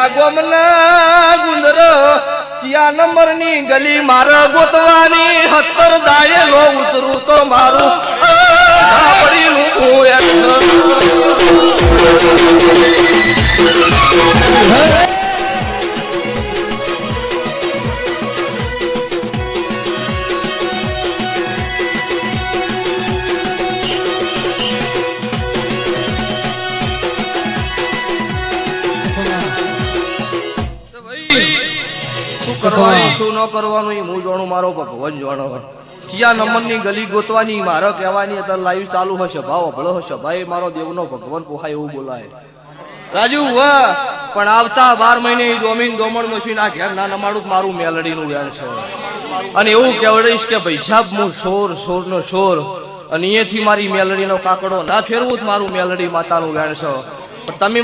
આ ગોમના ગુંદર ચિયા નંબરની ગલી મારે ગોતવાની 70 દાડેલો ઉતરું તો મારું ઝાપડીનું શું ન કરવાનું હું જાણું, મારો ભગવાન જાણો. ચિયા નંબરની ગલી ગોતવાની મારે કહેવાની અત્યારે લાઈવ ચાલુ હશે, ભાવ અભળો હશે ભાઈ, મારો દેવનો ભગવાન પોહાય એવું બોલાય રાજુ. વાહ પણ આવતા 12 મહિને ડોમીન દોમણ મશીન આ ઘેર ના નમાડું મારું મેલડીનું વ્યાન છે. અને એવું કહેવડાઈશ કે ભાઈ સાહેબ હું શોર નો શોર અને અહીંયાથી મારી મેલડીનો કાકડો ના ફેરવું જ મારું મેલડી માતાનું વ્યાન છે. પણ તમે